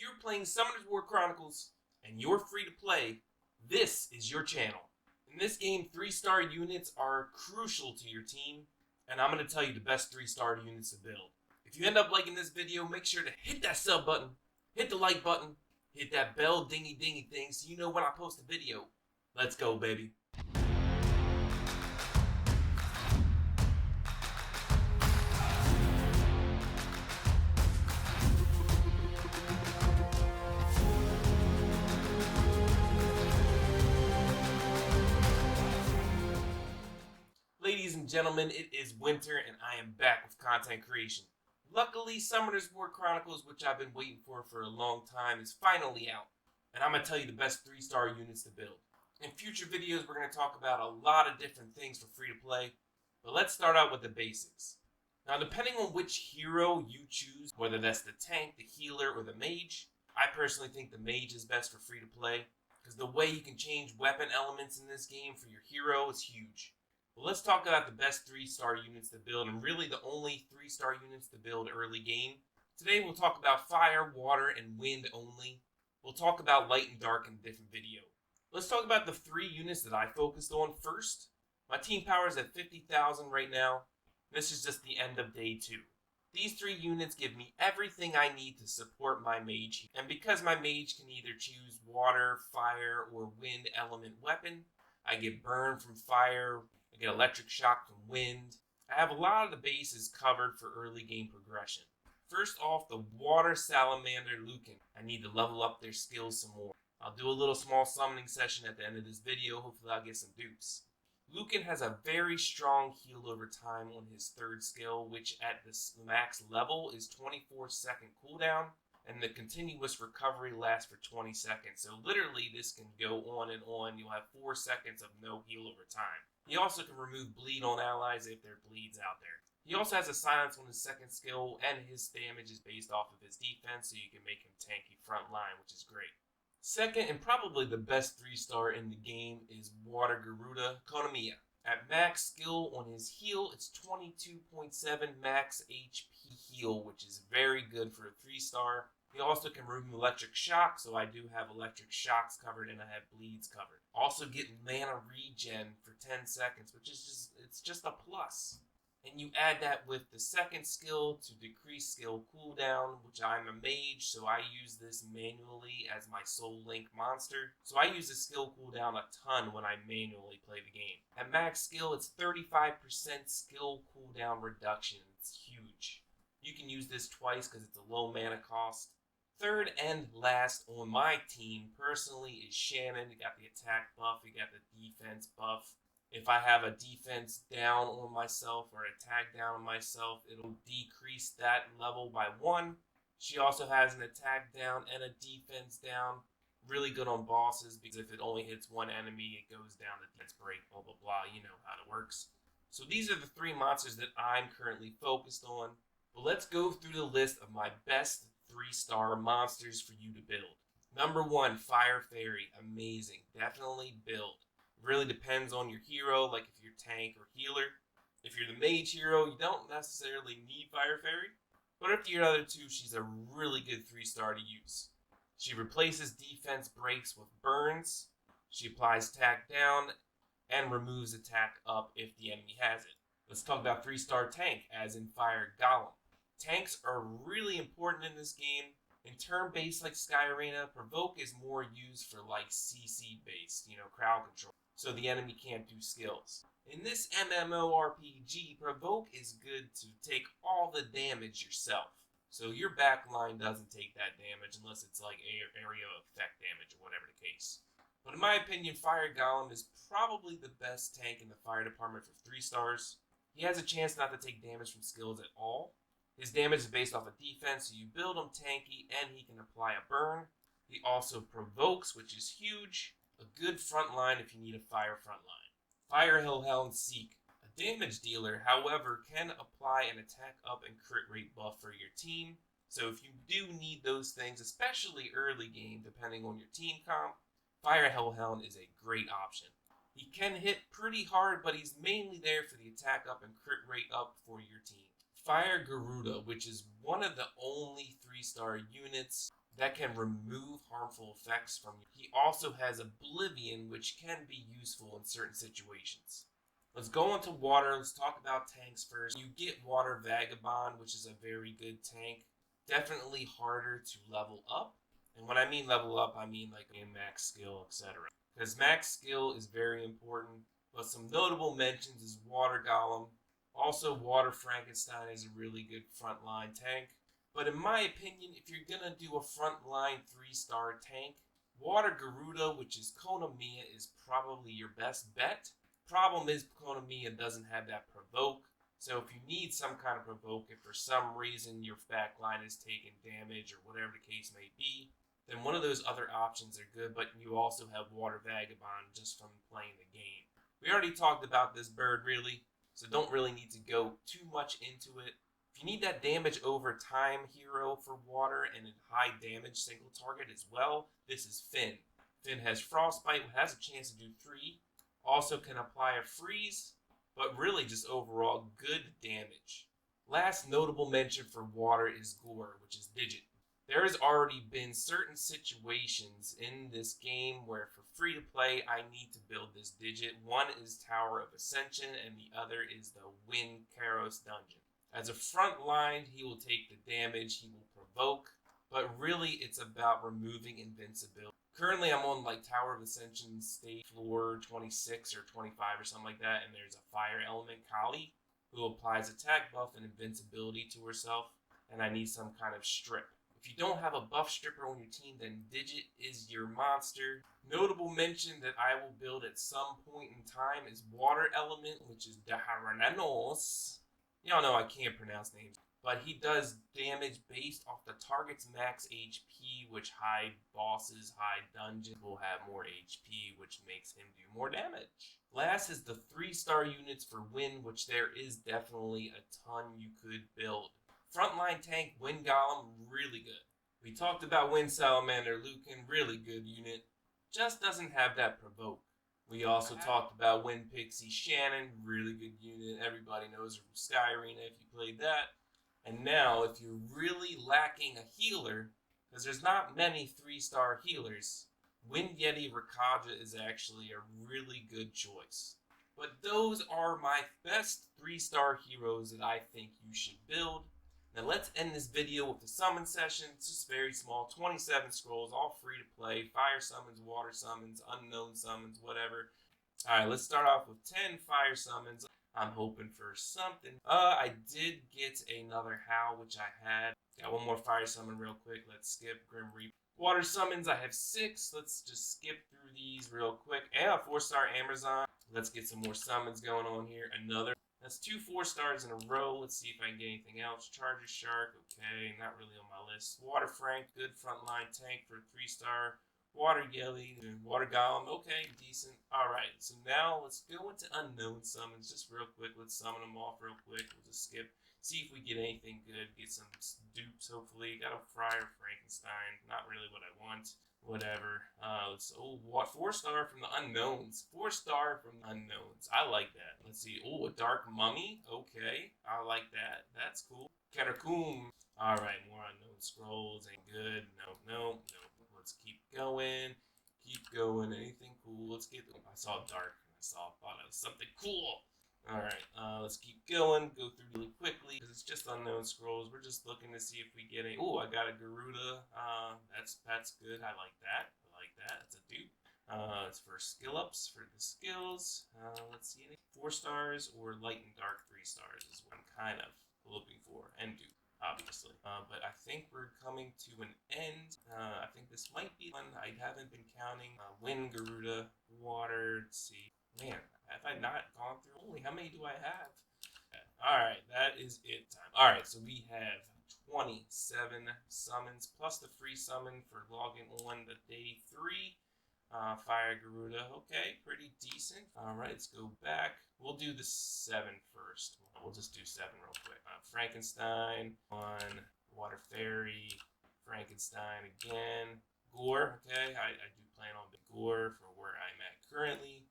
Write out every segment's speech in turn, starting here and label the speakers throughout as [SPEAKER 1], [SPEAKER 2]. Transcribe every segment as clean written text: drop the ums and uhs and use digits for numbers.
[SPEAKER 1] you're playing Summoners War Chronicles and you're free to play, this is your channel. In this game, 3-star units are crucial to your team, and I'm going to tell you the best 3-star units to build. If you end up liking this video, make sure to hit that sub button, hit the like button, hit that bell dingy thing so you know when I post a video. Let's go, baby. Ladies and gentlemen, it is winter and I am back with content creation. Luckily, Summoners War Chronicles, which I've been waiting for a long time, is finally out. And I'm going to tell you the best 3-star units to build. In future videos, we're going to talk about a lot of different things for free to play. But let's start out with the basics. Now, depending on which hero you choose, whether that's the tank, the healer, or the mage, I personally think the mage is best for free to play, because the way you can change weapon elements in this game for your hero is huge. Well, let's talk about the best 3-star units to build, and really the only 3-star units to build early game. Today we'll talk about fire, water, and wind only. We'll talk about light and dark in a different video. Let's talk about the 3 units that I focused on first. My team power is at 50,000 right now. This is just the end of day 2. These 3 units give me everything I need to support my mage, and because my mage can either choose water, fire, or wind element weapon, I get burn from fire, I get electric shock from wind. I have a lot of the bases covered for early game progression. First off, the water salamander Lucan. I need to level up their skills some more. I'll do a little small summoning session at the end of this video. Hopefully I'll get some dupes. Lucan has a very strong heal over time on his 3rd skill, which at the max level is 24-second cooldown, and the continuous recovery lasts for 20 seconds. So literally this can go on and on. You'll have 4 seconds of no heal over time. He also can remove bleed on allies if there are bleeds out there. He also has a silence on his 2nd skill, and his damage is based off of his defense, so you can make him tanky front line, which is great. Second, and probably the best 3-star in the game, is Water Garuda Konamiya. At max skill on his heal, it's 22.7 max HP heal, which is very good for a 3-star. He also can remove electric shock, so I do have electric shocks covered and I have bleeds covered. Also get mana regen for 10 seconds, which is just a plus. And you add that with the 2nd skill to decrease skill cooldown, which I'm a mage, so I use this manually as my soul link monster. So I use the skill cooldown a ton when I manually play the game. At max skill, it's 35% skill cooldown reduction. It's huge. You can use this twice because it's a low mana cost. Third and last on my team, personally, is Shannon. You got the attack buff, you got the defense buff. If I have a defense down on myself or attack down on myself, it'll decrease that level by 1. She also has an attack down and a defense down. Really good on bosses because if it only hits one enemy, it goes down to defense break, blah, blah, blah. You know how it works. So these are the 3 monsters that I'm currently focused on. But let's go through the list of my best 3-star monsters for you to build. Number 1, Fire Fairy. Amazing. Definitely build. Really depends on your hero, like if you're tank or healer. If you're the mage hero, you don't necessarily need Fire Fairy. But if you're the other 2, she's a really good 3-star to use. She replaces defense breaks with burns. She applies attack down and removes attack up if the enemy has it. Let's talk about 3-star tank, as in Fire Golem. Tanks are really important in this game. In turn-based like Sky Arena, Provoke is more used for like CC-based, crowd control, so the enemy can't do skills. In this MMORPG, Provoke is good to take all the damage yourself, so your back line doesn't take that damage unless it's like area effect damage or whatever the case. But in my opinion, Fire Golem is probably the best tank in the fire department for 3 stars. He has a chance not to take damage from skills at all. His damage is based off of defense, so you build him tanky and he can apply a burn. He also provokes, which is huge. A good front line if you need a fire front line. Fire Hellhound Seek. A damage dealer, however, can apply an attack up and crit rate buff for your team. So if you do need those things, especially early game, depending on your team comp, Fire Hellhound is a great option. He can hit pretty hard, but he's mainly there for the attack up and crit rate up for your team. Fire Garuda, which is one of the only 3-star units that can remove harmful effects from you. He also has Oblivion, which can be useful in certain situations. Let's go into water. Let's talk about tanks first. You get Water Vagabond, which is a very good tank. Definitely harder to level up. And when I mean level up, I mean like in max skill, etc. Because max skill is very important. But some notable mentions is Water Golem. Also, Water Frankenstein is a really good frontline tank. But in my opinion, if you're going to do a frontline 3-star tank, Water Garuda, which is Konamiya, is probably your best bet. Problem is, Konamiya doesn't have that provoke. So if you need some kind of provoke, if for some reason your backline is taking damage or whatever the case may be, then one of those other options are good, but you also have Water Vagabond just from playing the game. We already talked about this bird, really, so don't really need to go too much into it. If you need that damage over time hero for water and a high damage single target as well, this is Finn. Finn has Frostbite, has a chance to do 3. Also can apply a freeze, but really just overall good damage. Last notable mention for water is Gore, which is Digit. There has already been certain situations in this game where for free to play I need to build this Digit. One is Tower of Ascension and the other is the Wind Karos dungeon. As a front line, he will take the damage, he will provoke, but really it's about removing invincibility. Currently, I'm on like Tower of Ascension stage floor 26 or 25 or something like that, and there's a fire element, Kali, who applies attack buff and invincibility to herself, and I need some kind of strip. If you don't have a buff stripper on your team, then Digit is your monster. Notable mention that I will build at some point in time is Water Element, which is Daharanos. Y'all know I can't pronounce names. But he does damage based off the target's max HP, which high bosses, high dungeons will have more HP, which makes him do more damage. Last is the 3-star units for Wind, which there is definitely a ton you could build. Frontline tank, Wind Golem, really good. We talked about Wind Salamander, Lucan, really good unit. Just doesn't have that provoke. We also talked about Wind Pixie Shannon, really good unit. Everybody knows her from Sky Arena if you played that. And now, if you're really lacking a healer, because there's not many 3-star healers, Wind Yeti Rakaja is actually a really good choice. But those are my best 3-star heroes that I think you should build. Now let's end this video with a summon session. It's just very small, 27 scrolls, all free to play. Fire summons, water summons, unknown summons, whatever. Alright, let's start off with 10 fire summons. I'm hoping for something. I did get another Howl, which I had. Got one more fire summon real quick. Let's skip Grim Reaper. Water summons, I have 6. Let's just skip through these real quick. And a 4-star Amazon. Let's get some more summons going on here. Another. That's 2 4-stars in a row. Let's see if I can get anything else. Charger Shark, okay, not really on my list. Water Frank, good frontline tank for a 3-star. Water Yelly, Water Golem, okay, decent. Alright, so now let's go into unknown summons just real quick. Let's summon them off real quick. We'll just skip. See if we get anything good. Get some dupes, hopefully. Got a Friar Frankenstein. Not really what I want. Whatever. Let's 4-star from the unknowns. 4-star from the unknowns. I like that. Let's see. Oh, a Dark Mummy. Okay. I like that. That's cool. Karakum. Alright, more unknown scrolls. Ain't good. No. Let's keep going. Keep going. Anything cool? Let's get. Oh, I saw dark. Thought it was something cool. Alright, let's keep going. Go through really quickly because it's just unknown scrolls. We're just looking to see if we get any. Oh, I got a Garuda. That's good. I like that. It's a dupe. It's for skill ups for the skills. Let's see, any 4-stars or light and dark 3-stars is what I'm kind of looking for, and dupe, obviously. But I think we're coming to an end. I think this might be one I haven't been counting. Wind, Garuda, water. Let's see. Man, have I not gone through? Holy, how many do I have? Alright, that is it time. Alright, so we have 27 summons plus the free summon for logging on the day 3. Fire Garuda, okay, pretty decent. Alright, let's go back. We'll do the 7 first. We'll just do 7 real quick. Frankenstein, 1, Water Fairy, Frankenstein again. Gore, okay, I do plan on the Gore for where I'm at currently.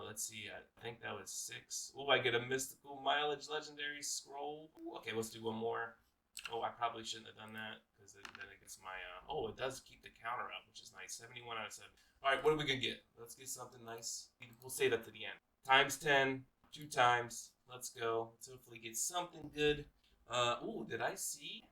[SPEAKER 1] Let's see, I think that was 6. Oh, I get a mystical mileage legendary scroll. Ooh, okay, let's do one more. Oh, I probably shouldn't have done that because then it gets my, oh, it does keep the counter up, which is nice. 71 out of 7. All right, what are we going to get? Let's get something nice. We'll save that to the end. Times 10, 2 times. Let's go. Let's hopefully get something good. Ooh, did I see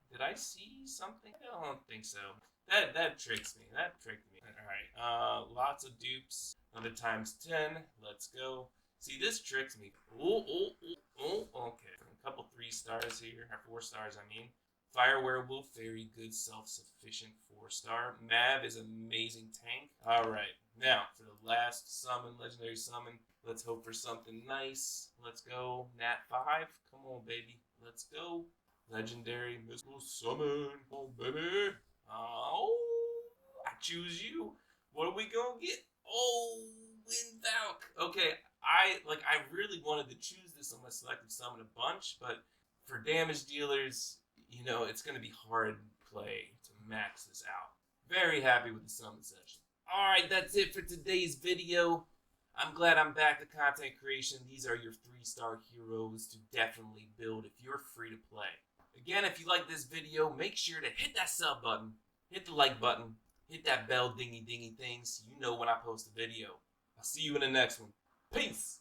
[SPEAKER 1] something? I don't think so. That tricks me. That tricked me. All right, lots of dupes. Another times 10. Let's go. See, this tricks me. Oh, okay. A couple 3 stars here, or 4 stars, I mean. Fire Werewolf, very good, self-sufficient 4-star. Mav is amazing tank. All right, now for the last summon, legendary summon. Let's hope for something nice. Let's go. Nat 5. Come on, baby. Let's go. Legendary mystical summon. Come on, baby. Oh, I choose you. What are we gonna get? Oh, Windvalk. Okay, I really wanted to choose this on my selective summon a bunch, but for damage dealers, you know, it's gonna be hard play to max this out. Very happy with the summon session. Alright, that's it for today's video. I'm glad I'm back to content creation. These are your 3-star heroes to definitely build if you're free to play. Again, if you like this video, make sure to hit that sub button, hit the like button, hit that bell dingy thing so you know when I post a video. I'll see you in the next one. Peace!